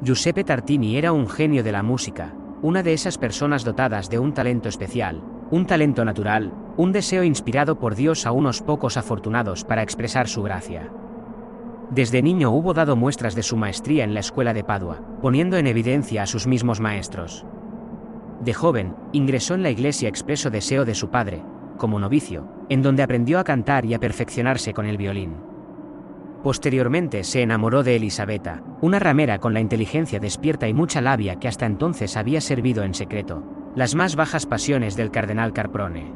Giuseppe Tartini era un genio de la música, una de esas personas dotadas de un talento especial, un talento natural, un deseo inspirado por Dios a unos pocos afortunados para expresar su gracia. Desde niño hubo dado muestras de su maestría en la escuela de Padua, poniendo en evidencia a sus mismos maestros. De joven, ingresó en la iglesia expreso deseo de su padre, como novicio, en donde aprendió a cantar y a perfeccionarse con el violín. Posteriormente se enamoró de Elisabetta, una ramera con la inteligencia despierta y mucha labia que hasta entonces había servido en secreto las más bajas pasiones del cardenal Carprone.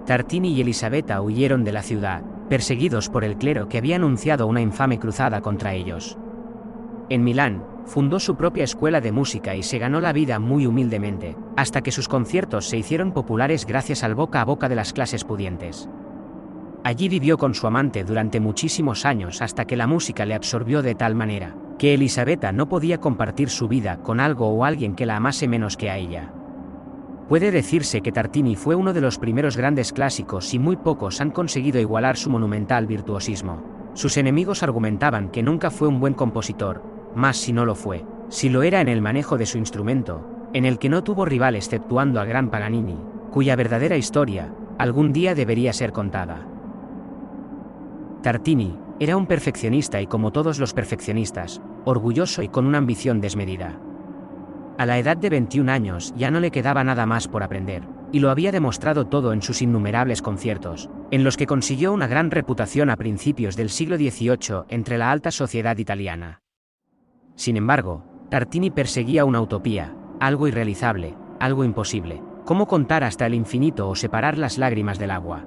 Tartini y Elisabetta huyeron de la ciudad, perseguidos por el clero que había anunciado una infame cruzada contra ellos. En Milán, fundó su propia escuela de música y se ganó la vida muy humildemente, hasta que sus conciertos se hicieron populares gracias al boca a boca de las clases pudientes. Allí vivió con su amante durante muchísimos años hasta que la música le absorbió de tal manera, que Elisabetta no podía compartir su vida con algo o alguien que la amase menos que a ella. Puede decirse que Tartini fue uno de los primeros grandes clásicos y muy pocos han conseguido igualar su monumental virtuosismo. Sus enemigos argumentaban que nunca fue un buen compositor, más si no lo fue, si lo era en el manejo de su instrumento, en el que no tuvo rival exceptuando al gran Paganini, cuya verdadera historia, algún día debería ser contada. Tartini era un perfeccionista y como todos los perfeccionistas, orgulloso y con una ambición desmedida. A la edad de 21 años ya no le quedaba nada más por aprender, y lo había demostrado todo en sus innumerables conciertos, en los que consiguió una gran reputación a principios del siglo XVIII entre la alta sociedad italiana. Sin embargo, Tartini perseguía una utopía, algo irrealizable, algo imposible, como contar hasta el infinito o separar las lágrimas del agua.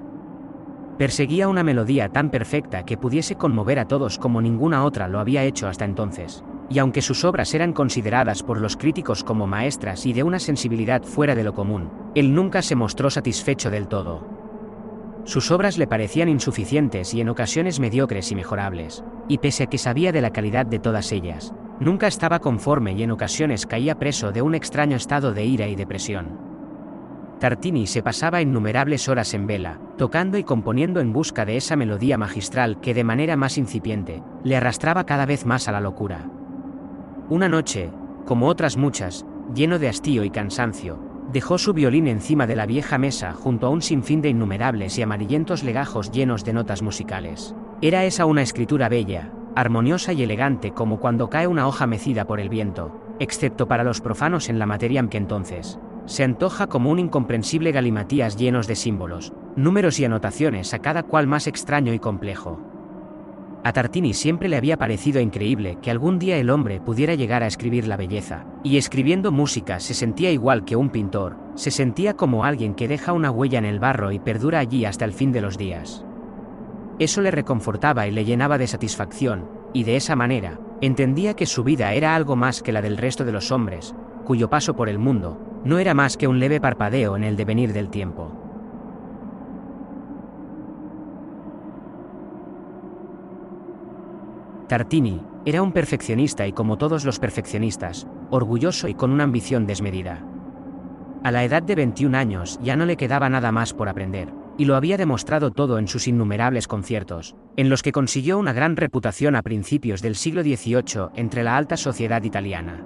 Perseguía una melodía tan perfecta que pudiese conmover a todos como ninguna otra lo había hecho hasta entonces, y aunque sus obras eran consideradas por los críticos como maestras y de una sensibilidad fuera de lo común, él nunca se mostró satisfecho del todo. Sus obras le parecían insuficientes y en ocasiones mediocres y mejorables, y pese a que sabía de la calidad de todas ellas, nunca estaba conforme y en ocasiones caía preso de un extraño estado de ira y depresión. Tartini se pasaba innumerables horas en vela, tocando y componiendo en busca de esa melodía magistral que de manera más incipiente, le arrastraba cada vez más a la locura. Una noche, como otras muchas, lleno de hastío y cansancio, dejó su violín encima de la vieja mesa junto a un sinfín de innumerables y amarillentos legajos llenos de notas musicales. Era esa una escritura bella, armoniosa y elegante como cuando cae una hoja mecida por el viento, excepto para los profanos en la materia que entonces se antoja como un incomprensible galimatías llenos de símbolos, números y anotaciones a cada cual más extraño y complejo. A Tartini siempre le había parecido increíble que algún día el hombre pudiera llegar a escribir la belleza, y escribiendo música se sentía igual que un pintor, se sentía como alguien que deja una huella en el barro y perdura allí hasta el fin de los días. Eso le reconfortaba y le llenaba de satisfacción, y de esa manera, entendía que su vida era algo más que la del resto de los hombres, cuyo paso por el mundo no era más que un leve parpadeo en el devenir del tiempo. Tartini era un perfeccionista y como todos los perfeccionistas, orgulloso y con una ambición desmedida. A la edad de 21 años ya no le quedaba nada más por aprender, y lo había demostrado todo en sus innumerables conciertos, en los que consiguió una gran reputación a principios del siglo XVIII entre la alta sociedad italiana.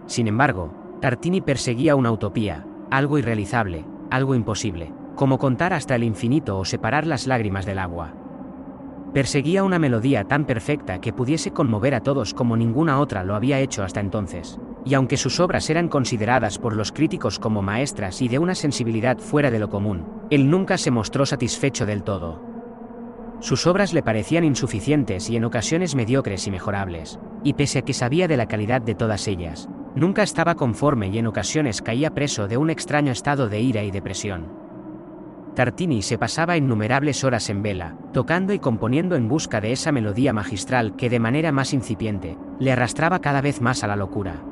Sin embargo, Tartini perseguía una utopía, algo irrealizable, algo imposible, como contar hasta el infinito o separar las lágrimas del agua. Perseguía una melodía tan perfecta que pudiese conmover a todos como ninguna otra lo había hecho hasta entonces, y aunque sus obras eran consideradas por los críticos como maestras y de una sensibilidad fuera de lo común, él nunca se mostró satisfecho del todo. Sus obras le parecían insuficientes y en ocasiones mediocres y mejorables, y pese a que sabía de la calidad de todas ellas, nunca estaba conforme y en ocasiones caía preso de un extraño estado de ira y depresión. Tartini se pasaba innumerables horas en vela, tocando y componiendo en busca de esa melodía magistral que de manera más incipiente, le arrastraba cada vez más a la locura.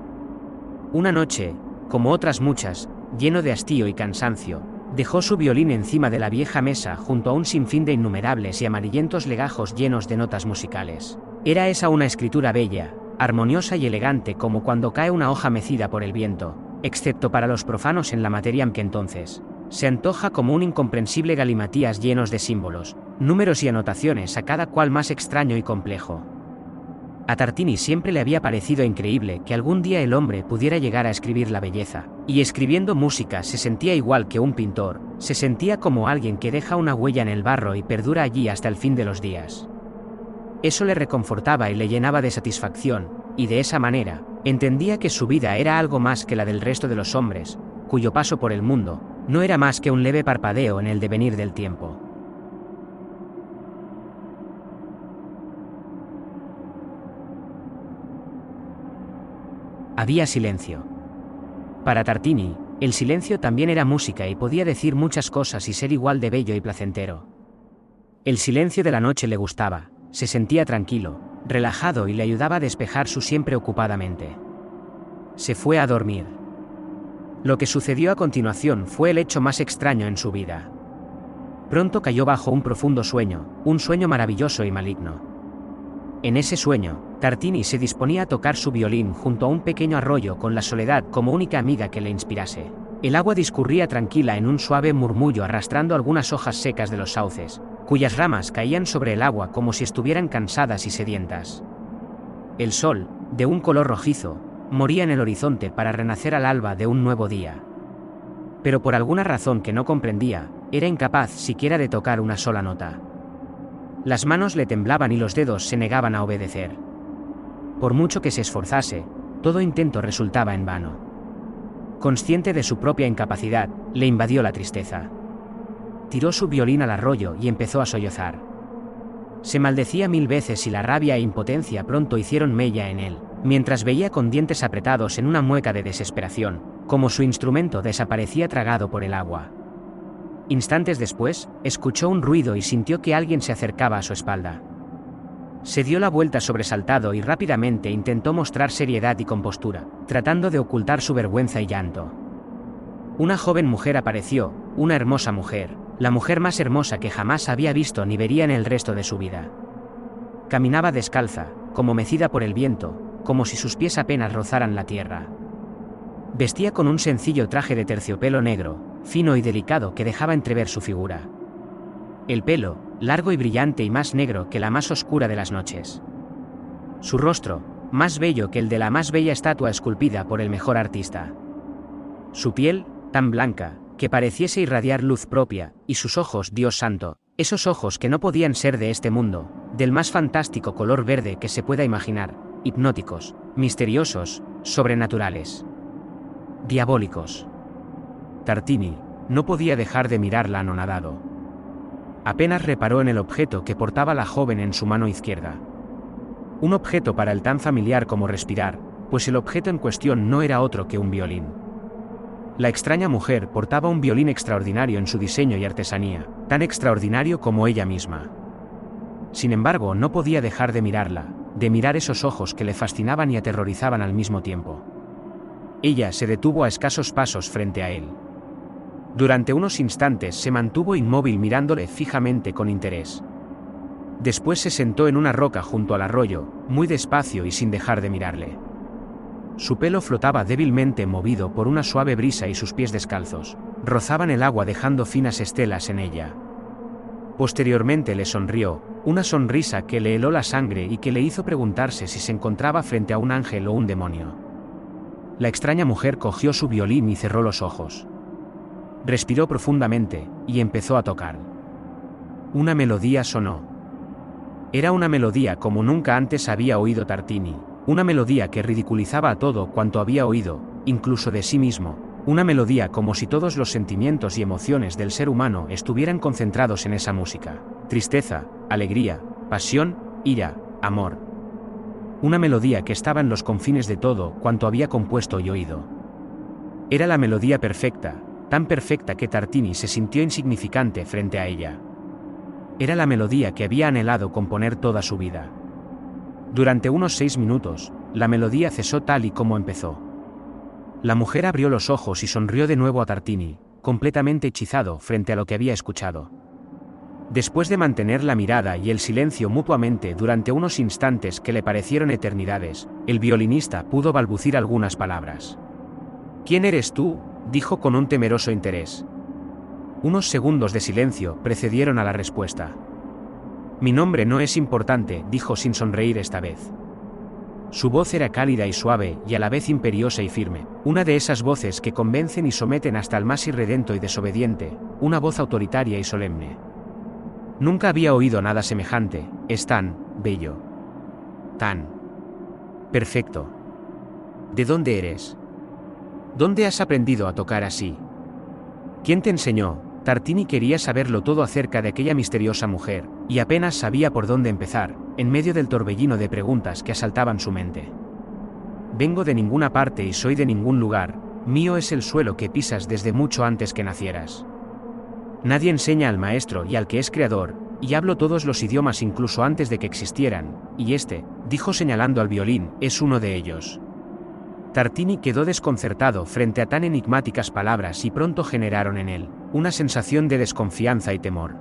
Una noche, como otras muchas, lleno de hastío y cansancio, dejó su violín encima de la vieja mesa junto a un sinfín de innumerables y amarillentos legajos llenos de notas musicales. Era esa una escritura bella, armoniosa y elegante como cuando cae una hoja mecida por el viento, excepto para los profanos en la materia que entonces se antoja como un incomprensible galimatías llenos de símbolos, números y anotaciones a cada cual más extraño y complejo. A Tartini siempre le había parecido increíble que algún día el hombre pudiera llegar a escribir la belleza, y escribiendo música se sentía igual que un pintor, se sentía como alguien que deja una huella en el barro y perdura allí hasta el fin de los días. Eso le reconfortaba y le llenaba de satisfacción, y de esa manera, entendía que su vida era algo más que la del resto de los hombres, cuyo paso por el mundo no era más que un leve parpadeo en el devenir del tiempo. Había silencio. Para Tartini, el silencio también era música y podía decir muchas cosas y ser igual de bello y placentero. El silencio de la noche le gustaba, se sentía tranquilo, relajado y le ayudaba a despejar su siempre ocupada mente. Se fue a dormir. Lo que sucedió a continuación fue el hecho más extraño en su vida. Pronto cayó bajo un profundo sueño, un sueño maravilloso y maligno. En ese sueño, Tartini se disponía a tocar su violín junto a un pequeño arroyo con la soledad como única amiga que le inspirase. El agua discurría tranquila en un suave murmullo arrastrando algunas hojas secas de los sauces, cuyas ramas caían sobre el agua como si estuvieran cansadas y sedientas. El sol, de un color rojizo, moría en el horizonte para renacer al alba de un nuevo día. Pero por alguna razón que no comprendía, era incapaz siquiera de tocar una sola nota. Las manos le temblaban y los dedos se negaban a obedecer. Por mucho que se esforzase, todo intento resultaba en vano. Consciente de su propia incapacidad, le invadió la tristeza. Tiró su violín al arroyo y empezó a sollozar. Se maldecía 1000 veces y la rabia e impotencia pronto hicieron mella en él, mientras veía con dientes apretados en una mueca de desesperación, como su instrumento desaparecía tragado por el agua. Instantes después, escuchó un ruido y sintió que alguien se acercaba a su espalda. Se dio la vuelta sobresaltado y rápidamente intentó mostrar seriedad y compostura, tratando de ocultar su vergüenza y llanto. Una joven mujer apareció, una hermosa mujer, la mujer más hermosa que jamás había visto ni vería en el resto de su vida. Caminaba descalza, como mecida por el viento, como si sus pies apenas rozaran la tierra. Vestía con un sencillo traje de terciopelo negro, fino y delicado que dejaba entrever su figura. El pelo, largo y brillante y más negro que la más oscura de las noches. Su rostro, más bello que el de la más bella estatua esculpida por el mejor artista. Su piel, tan blanca, que pareciese irradiar luz propia, y sus ojos, Dios santo, esos ojos que no podían ser de este mundo, del más fantástico color verde que se pueda imaginar, hipnóticos, misteriosos, sobrenaturales. Diabólicos. Tartini no podía dejar de mirarla anonadado. Apenas reparó en el objeto que portaba la joven en su mano izquierda. Un objeto para él tan familiar como respirar, pues el objeto en cuestión no era otro que un violín. La extraña mujer portaba un violín extraordinario en su diseño y artesanía, tan extraordinario como ella misma. Sin embargo, no podía dejar de mirarla, de mirar esos ojos que le fascinaban y aterrorizaban al mismo tiempo. Ella se detuvo a escasos pasos frente a él. Durante unos instantes se mantuvo inmóvil mirándole fijamente con interés. Después se sentó en una roca junto al arroyo, muy despacio y sin dejar de mirarle. Su pelo flotaba débilmente movido por una suave brisa y sus pies descalzos rozaban el agua dejando finas estelas en ella. Posteriormente le sonrió, una sonrisa que le heló la sangre y que le hizo preguntarse si se encontraba frente a un ángel o un demonio. La extraña mujer cogió su violín y cerró los ojos. Respiró profundamente, y empezó a tocar. Una melodía sonó. Era una melodía como nunca antes había oído Tartini, una melodía que ridiculizaba a todo cuanto había oído, incluso de sí mismo, una melodía como si todos los sentimientos y emociones del ser humano estuvieran concentrados en esa música: tristeza, alegría, pasión, ira, amor. Una melodía que estaba en los confines de todo cuanto había compuesto y oído. Era la melodía perfecta, tan perfecta que Tartini se sintió insignificante frente a ella. Era la melodía que había anhelado componer toda su vida. Durante unos 6 minutos, la melodía cesó tal y como empezó. La mujer abrió los ojos y sonrió de nuevo a Tartini, completamente hechizado frente a lo que había escuchado. Después de mantener la mirada y el silencio mutuamente durante unos instantes que le parecieron eternidades, el violinista pudo balbucir algunas palabras. «¿Quién eres tú?», dijo con un temeroso interés. Unos segundos de silencio precedieron a la respuesta. «Mi nombre no es importante», dijo sin sonreír esta vez. Su voz era cálida y suave, y a la vez imperiosa y firme, una de esas voces que convencen y someten hasta el más irredento y desobediente, una voz autoritaria y solemne. Nunca había oído nada semejante. Es tan bello. Tan perfecto. ¿De dónde eres? ¿Dónde has aprendido a tocar así? ¿Quién te enseñó? Tartini quería saberlo todo acerca de aquella misteriosa mujer, y apenas sabía por dónde empezar, en medio del torbellino de preguntas que asaltaban su mente. Vengo de ninguna parte y soy de ningún lugar, mío es el suelo que pisas desde mucho antes que nacieras. Nadie enseña al maestro y al que es creador, y hablo todos los idiomas incluso antes de que existieran, y este, dijo señalando al violín, es uno de ellos. Tartini quedó desconcertado frente a tan enigmáticas palabras y pronto generaron en él una sensación de desconfianza y temor.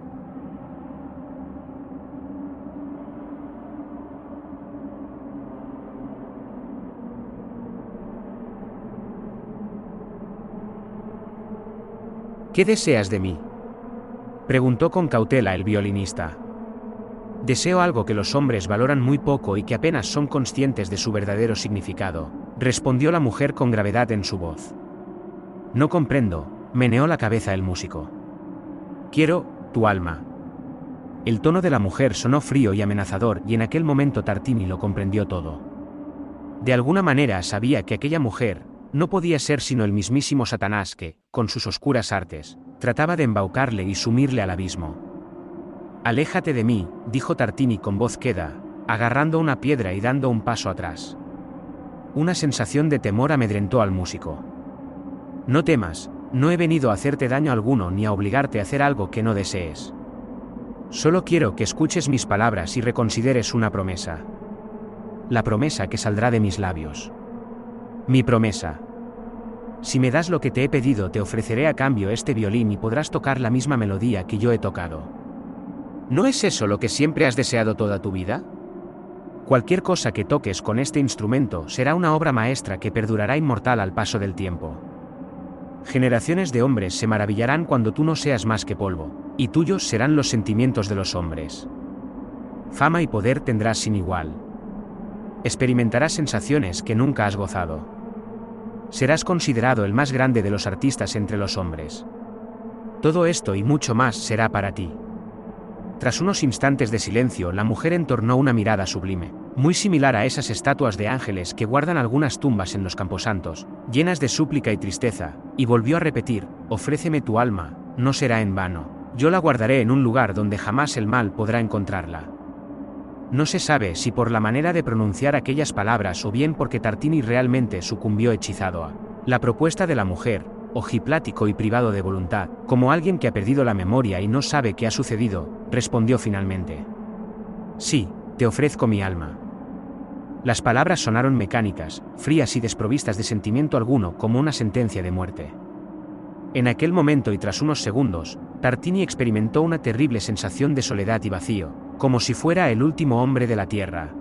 ¿Qué deseas de mí?, preguntó con cautela el violinista. Deseo algo que los hombres valoran muy poco y que apenas son conscientes de su verdadero significado, respondió la mujer con gravedad en su voz. No comprendo, meneó la cabeza el músico. Quiero tu alma. El tono de la mujer sonó frío y amenazador, y en aquel momento Tartini lo comprendió todo. De alguna manera sabía que aquella mujer no podía ser sino el mismísimo Satanás que, con sus oscuras artes, trataba de embaucarle y sumirle al abismo. Aléjate de mí, dijo Tartini con voz queda, agarrando una piedra y dando un paso atrás. Una sensación de temor amedrentó al músico. No temas, no he venido a hacerte daño alguno ni a obligarte a hacer algo que no desees. Solo quiero que escuches mis palabras y reconsideres una promesa. La promesa que saldrá de mis labios. Mi promesa. Si me das lo que te he pedido, te ofreceré a cambio este violín y podrás tocar la misma melodía que yo he tocado. ¿No es eso lo que siempre has deseado toda tu vida? Cualquier cosa que toques con este instrumento será una obra maestra que perdurará inmortal al paso del tiempo. Generaciones de hombres se maravillarán cuando tú no seas más que polvo, y tuyos serán los sentimientos de los hombres. Fama y poder tendrás sin igual. Experimentarás sensaciones que nunca has gozado. Serás considerado el más grande de los artistas entre los hombres. Todo esto y mucho más será para ti. Tras unos instantes de silencio, la mujer entornó una mirada sublime, muy similar a esas estatuas de ángeles que guardan algunas tumbas en los camposantos, llenas de súplica y tristeza, y volvió a repetir, ofréceme tu alma, no será en vano, yo la guardaré en un lugar donde jamás el mal podrá encontrarla. No se sabe si por la manera de pronunciar aquellas palabras o bien porque Tartini realmente sucumbió hechizado a la propuesta de la mujer, ojiplático y privado de voluntad, como alguien que ha perdido la memoria y no sabe qué ha sucedido, respondió finalmente. Sí, te ofrezco mi alma. Las palabras sonaron mecánicas, frías y desprovistas de sentimiento alguno, como una sentencia de muerte. En aquel momento y tras unos segundos, Tartini experimentó una terrible sensación de soledad y vacío, como si fuera el último hombre de la tierra.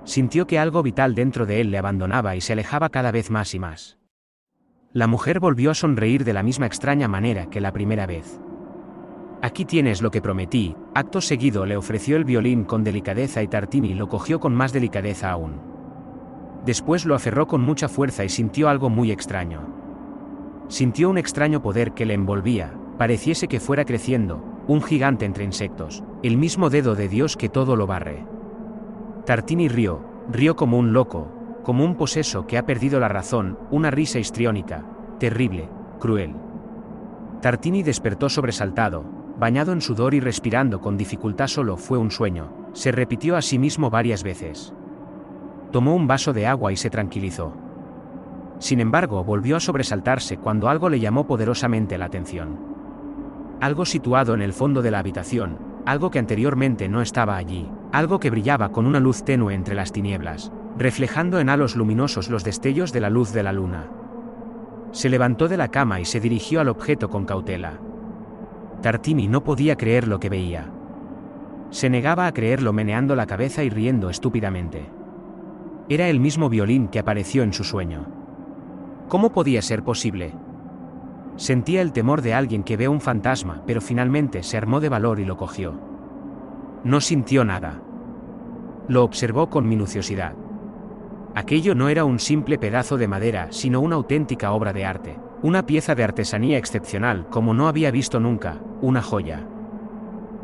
Sintió que algo vital dentro de él le abandonaba y se alejaba cada vez más y más. La mujer volvió a sonreír de la misma extraña manera que la primera vez. Aquí tienes lo que prometí. Acto seguido le ofreció el violín con delicadeza y Tartini lo cogió con más delicadeza aún. Después lo aferró con mucha fuerza y sintió algo muy extraño. Sintió un extraño poder que le envolvía, pareciese que fuera creciendo, un gigante entre insectos, el mismo dedo de Dios que todo lo barre. Tartini rió como un loco, como un poseso que ha perdido la razón, una risa histriónica, terrible, cruel. Tartini despertó sobresaltado, bañado en sudor y respirando con dificultad. Solo fue un sueño, se repitió a sí mismo varias veces. Tomó un vaso de agua y se tranquilizó. Sin embargo, volvió a sobresaltarse cuando algo le llamó poderosamente la atención. Algo situado en el fondo de la habitación, algo que anteriormente no estaba allí, algo que brillaba con una luz tenue entre las tinieblas, reflejando en halos luminosos los destellos de la luz de la luna. Se levantó de la cama y se dirigió al objeto con cautela. Tartini no podía creer lo que veía. Se negaba a creerlo, meneando la cabeza y riendo estúpidamente. Era el mismo violín que apareció en su sueño. ¿Cómo podía ser posible? Sentía el temor de alguien que ve un fantasma, pero finalmente se armó de valor y lo cogió. No sintió nada. Lo observó con minuciosidad. Aquello no era un simple pedazo de madera, sino una auténtica obra de arte, una pieza de artesanía excepcional como no había visto nunca, una joya.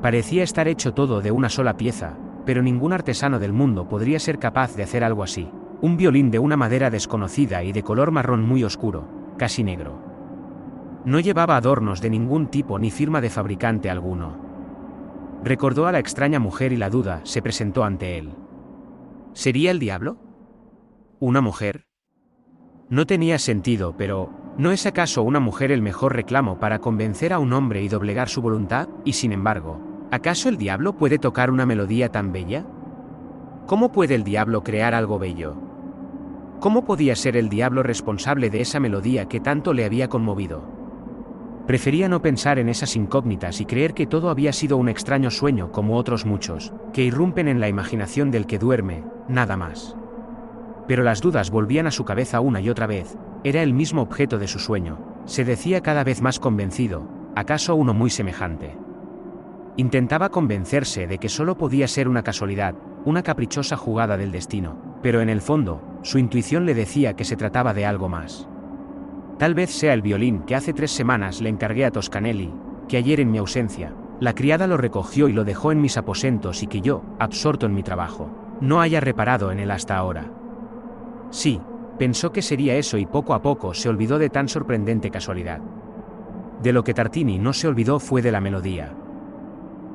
Parecía estar hecho todo de una sola pieza, pero ningún artesano del mundo podría ser capaz de hacer algo así. Un violín de una madera desconocida y de color marrón muy oscuro, casi negro. No llevaba adornos de ningún tipo ni firma de fabricante alguno. Recordó a la extraña mujer y la duda se presentó ante él. ¿Sería el diablo? ¿Una mujer? No tenía sentido, pero ¿no es acaso una mujer el mejor reclamo para convencer a un hombre y doblegar su voluntad? Y sin embargo, ¿acaso el diablo puede tocar una melodía tan bella? ¿Cómo puede el diablo crear algo bello? ¿Cómo podía ser el diablo responsable de esa melodía que tanto le había conmovido? Prefería no pensar en esas incógnitas y creer que todo había sido un extraño sueño como otros muchos, que irrumpen en la imaginación del que duerme, nada más. Pero las dudas volvían a su cabeza una y otra vez. Era el mismo objeto de su sueño, se decía cada vez más convencido, ¿acaso uno muy semejante? Intentaba convencerse de que solo podía ser una casualidad, una caprichosa jugada del destino, pero en el fondo, su intuición le decía que se trataba de algo más. Tal vez sea el violín que hace 3 semanas le encargué a Toscanelli, que ayer en mi ausencia, la criada lo recogió y lo dejó en mis aposentos y que yo, absorto en mi trabajo, no haya reparado en él hasta ahora. Sí, pensó que sería eso y poco a poco se olvidó de tan sorprendente casualidad. De lo que Tartini no se olvidó fue de la melodía.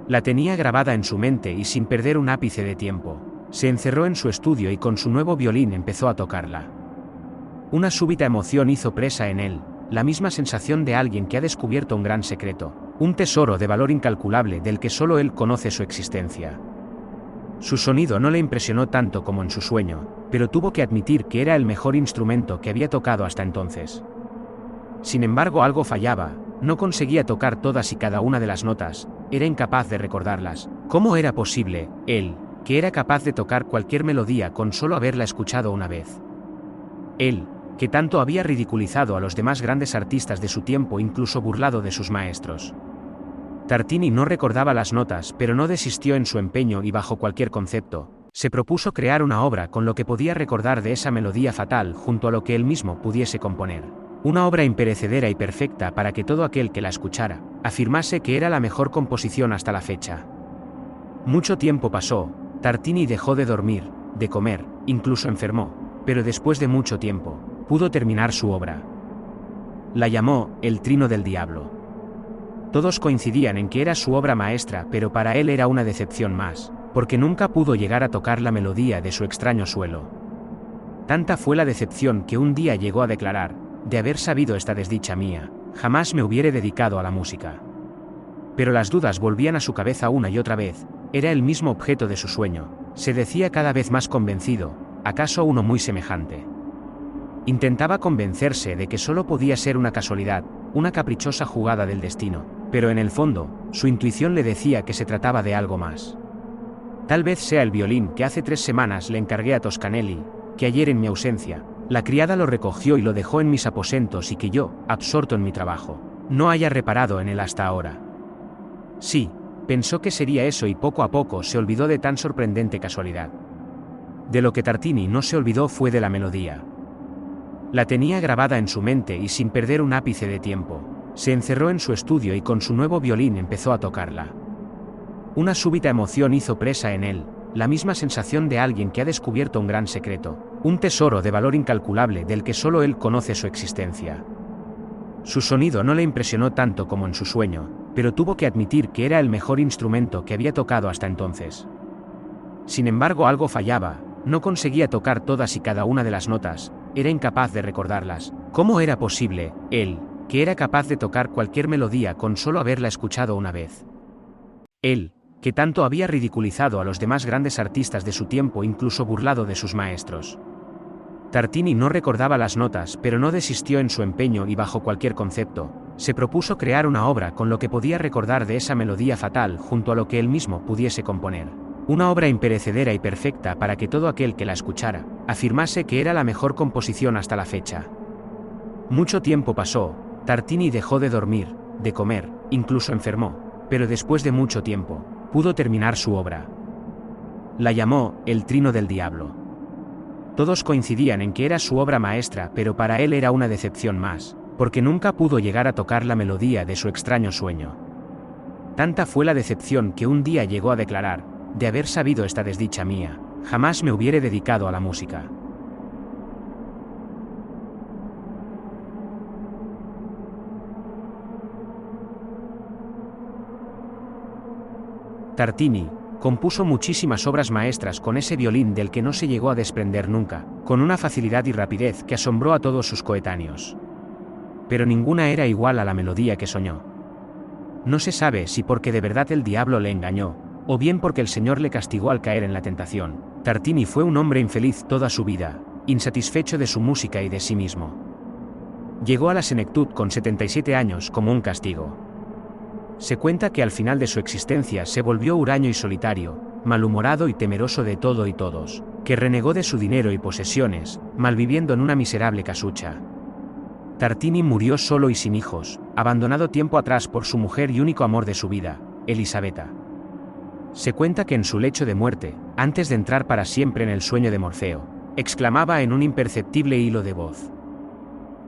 La tenía grabada en su mente y sin perder un ápice de tiempo, se encerró en su estudio y con su nuevo violín empezó a tocarla. Una súbita emoción hizo presa en él, la misma sensación de alguien que ha descubierto un gran secreto, un tesoro de valor incalculable del que solo él conoce su existencia. Su sonido no le impresionó tanto como en su sueño, pero tuvo que admitir que era el mejor instrumento que había tocado hasta entonces. Sin embargo, algo fallaba, no conseguía tocar todas y cada una de las notas, era incapaz de recordarlas. ¿Cómo era posible, él, que era capaz de tocar cualquier melodía con solo haberla escuchado una vez? Él, que tanto había ridiculizado a los demás grandes artistas de su tiempo, incluso burlado de sus maestros. Tartini no recordaba las notas, pero no desistió en su empeño y bajo cualquier concepto, se propuso crear una obra con lo que podía recordar de esa melodía fatal junto a lo que él mismo pudiese componer. Una obra imperecedera y perfecta para que todo aquel que la escuchara, afirmase que era la mejor composición hasta la fecha. Mucho tiempo pasó, Tartini dejó de dormir, de comer, incluso enfermó, pero después de mucho tiempo, pudo terminar su obra. La llamó El Trino del Diablo. Todos coincidían en que era su obra maestra, pero para él era una decepción más, porque nunca pudo llegar a tocar la melodía de su extraño suelo. Tanta fue la decepción que un día llegó a declarar: de haber sabido esta desdicha mía, jamás me hubiere dedicado a la música. Pero las dudas volvían a su cabeza una y otra vez, era el mismo objeto de su sueño, se decía cada vez más convencido, ¿acaso uno muy semejante? Intentaba convencerse de que solo podía ser una casualidad, una caprichosa jugada del destino, pero en el fondo, su intuición le decía que se trataba de algo más. Tal vez sea el violín que hace 3 semanas le encargué a Toscanelli, que ayer en mi ausencia, la criada lo recogió y lo dejó en mis aposentos y que yo, absorto en mi trabajo, no haya reparado en él hasta ahora. Sí, pensó que sería eso y poco a poco se olvidó de tan sorprendente casualidad. De lo que Tartini no se olvidó fue de la melodía. La tenía grabada en su mente y sin perder un ápice de tiempo, se encerró en su estudio y con su nuevo violín empezó a tocarla. Una súbita emoción hizo presa en él, la misma sensación de alguien que ha descubierto un gran secreto, un tesoro de valor incalculable del que solo él conoce su existencia. Su sonido no le impresionó tanto como en su sueño, pero tuvo que admitir que era el mejor instrumento que había tocado hasta entonces. Sin embargo, algo fallaba, no conseguía tocar todas y cada una de las notas, era incapaz de recordarlas. ¿Cómo era posible, él, que era capaz de tocar cualquier melodía con solo haberla escuchado una vez? Él, que tanto había ridiculizado a los demás grandes artistas de su tiempo, incluso burlado de sus maestros. Tartini no recordaba las notas, pero no desistió en su empeño y bajo cualquier concepto, se propuso crear una obra con lo que podía recordar de esa melodía fatal junto a lo que él mismo pudiese componer. Una obra imperecedera y perfecta para que todo aquel que la escuchara, afirmase que era la mejor composición hasta la fecha. Mucho tiempo pasó, Tartini dejó de dormir, de comer, incluso enfermó, pero después de mucho tiempo, pudo terminar su obra. La llamó El Trino del Diablo. Todos coincidían en que era su obra maestra, pero para él era una decepción más, porque nunca pudo llegar a tocar la melodía de su extraño sueño. Tanta fue la decepción que un día llegó a declarar: de haber sabido esta desdicha mía, jamás me hubiere dedicado a la música. Tartini compuso muchísimas obras maestras con ese violín del que no se llegó a desprender nunca, con una facilidad y rapidez que asombró a todos sus coetáneos. Pero ninguna era igual a la melodía que soñó. No se sabe si porque de verdad el diablo le engañó, o bien porque el Señor le castigó al caer en la tentación. Tartini fue un hombre infeliz toda su vida, insatisfecho de su música y de sí mismo. Llegó a la senectud con 77 años como un castigo. Se cuenta que al final de su existencia se volvió huraño y solitario, malhumorado y temeroso de todo y todos, que renegó de su dinero y posesiones, malviviendo en una miserable casucha. Tartini murió solo y sin hijos, abandonado tiempo atrás por su mujer y único amor de su vida, Elisabetta. Se cuenta que en su lecho de muerte, antes de entrar para siempre en el sueño de Morfeo, exclamaba en un imperceptible hilo de voz: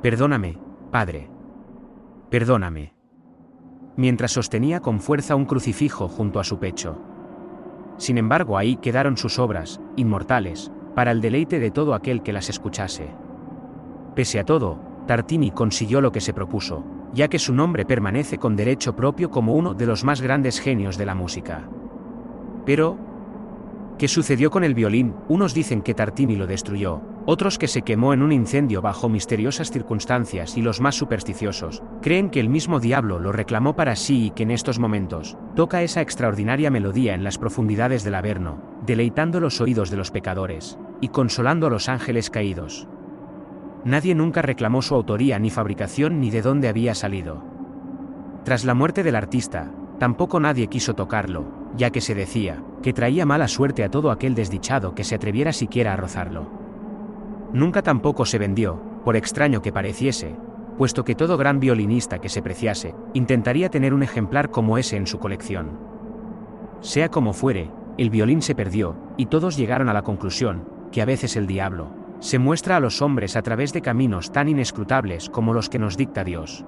«Perdóname, Padre. Perdóname», mientras sostenía con fuerza un crucifijo junto a su pecho. Sin embargo, ahí quedaron sus obras, inmortales, para el deleite de todo aquel que las escuchase. Pese a todo, Tartini consiguió lo que se propuso, ya que su nombre permanece con derecho propio como uno de los más grandes genios de la música. Pero, ¿qué sucedió con el violín? Unos dicen que Tartini lo destruyó, otros que se quemó en un incendio bajo misteriosas circunstancias, y los más supersticiosos creen que el mismo diablo lo reclamó para sí y que en estos momentos toca esa extraordinaria melodía en las profundidades del Averno, deleitando los oídos de los pecadores y consolando a los ángeles caídos. Nadie nunca reclamó su autoría ni fabricación ni de dónde había salido. Tras la muerte del artista, tampoco nadie quiso tocarlo, ya que se decía que traía mala suerte a todo aquel desdichado que se atreviera siquiera a rozarlo. Nunca tampoco se vendió, por extraño que pareciese, puesto que todo gran violinista que se preciase intentaría tener un ejemplar como ese en su colección. Sea como fuere, el violín se perdió, y todos llegaron a la conclusión que a veces el diablo se muestra a los hombres a través de caminos tan inescrutables como los que nos dicta Dios.